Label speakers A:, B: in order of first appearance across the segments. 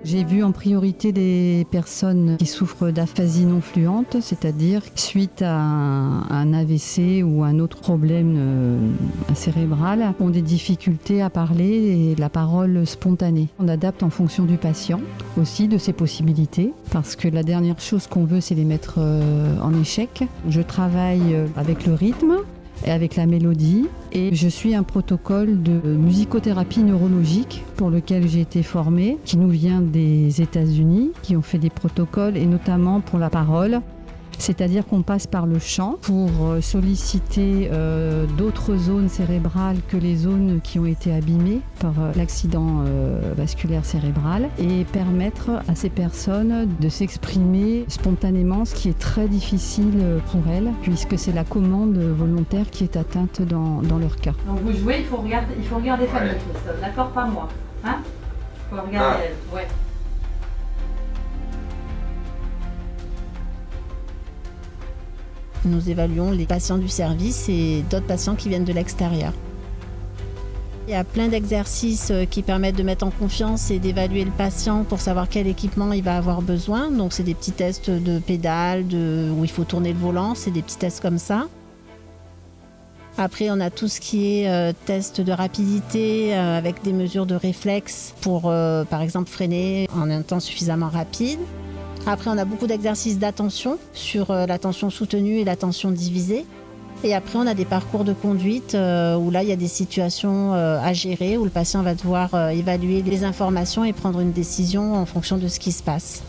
A: J'ai vu en priorité des personnes qui souffrent d'aphasie non fluente, c'est-à-dire suite à un AVC ou un autre problème cérébral, ont des difficultés à parler et la parole spontanée. On adapte en fonction du patient aussi, de ses possibilités, parce que la dernière chose qu'on veut, c'est les mettre en échec. Je travaille avec le rythme et avec la mélodie, et je suis un protocole de musicothérapie neurologique pour lequel j'ai été formée, qui nous vient des États-Unis, qui ont fait des protocoles et notamment pour la parole. C'est-à-dire qu'on passe par le chant pour solliciter d'autres zones cérébrales que les zones qui ont été abîmées par l'accident vasculaire cérébral et permettre à ces personnes de s'exprimer spontanément, ce qui est très difficile pour elles, puisque c'est la commande volontaire qui est atteinte dans leur cas.
B: Donc vous jouez, il faut regarder Fanny, Christophe, d'accord? Pas moi. Hein? Il faut regarder elle, ouais.
C: Nous évaluons les patients du service et d'autres patients qui viennent de l'extérieur. Il y a plein d'exercices qui permettent de mettre en confiance et d'évaluer le patient pour savoir quel équipement il va avoir besoin. Donc c'est des petits tests de pédale, où il faut tourner le volant, c'est des petits tests comme ça. Après, on a tout ce qui est test de rapidité avec des mesures de réflexe pour, par exemple, freiner en un temps suffisamment rapide. Après, on a beaucoup d'exercices d'attention sur l'attention soutenue et l'attention divisée. Et après, on a des parcours de conduite où là, il y a des situations à gérer, où le patient va devoir évaluer les informations et prendre une décision en fonction de ce qui se passe.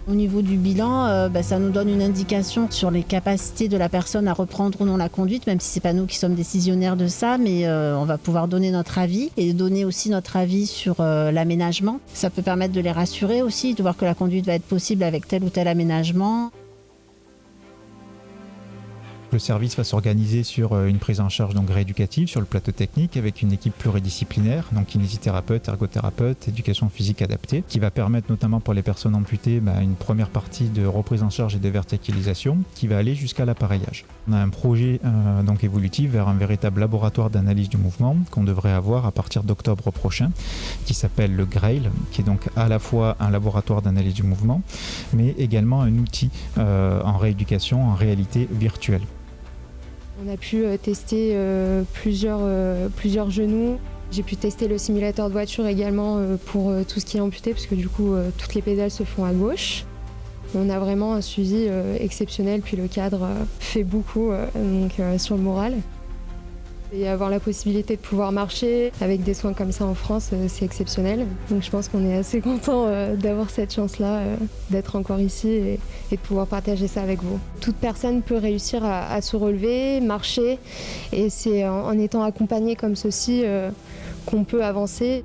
C: Au niveau du bilan, ça nous donne une indication sur les capacités de la personne à reprendre ou non la conduite, même si ce n'est pas nous qui sommes décisionnaires de ça, mais on va pouvoir donner notre avis et donner aussi notre avis sur l'aménagement. Ça peut permettre de les rassurer aussi, de voir que la conduite va être possible avec tel ou tel aménagement.
D: Le service va s'organiser sur une prise en charge donc rééducative sur le plateau technique avec une équipe pluridisciplinaire, donc kinésithérapeute, ergothérapeute, éducation physique adaptée, qui va permettre notamment pour les personnes amputées une première partie de reprise en charge et de verticalisation qui va aller jusqu'à l'appareillage. On a un projet donc évolutif vers un véritable laboratoire d'analyse du mouvement qu'on devrait avoir à partir d'octobre prochain, qui s'appelle le GRAIL, qui est donc à la fois un laboratoire d'analyse du mouvement, mais également un outil en rééducation en réalité virtuelle.
E: On a pu tester plusieurs genoux. J'ai pu tester le simulateur de voiture également pour tout ce qui est amputé, parce que du coup, toutes les pédales se font à gauche. On a vraiment un suivi exceptionnel, puis le cadre fait beaucoup sur le moral. Et avoir la possibilité de pouvoir marcher avec des soins comme ça en France, c'est exceptionnel. Donc je pense qu'on est assez content d'avoir cette chance-là, d'être encore ici et de pouvoir partager ça avec vous. Toute personne peut réussir à se relever, marcher, et c'est en étant accompagné comme ceci qu'on peut avancer.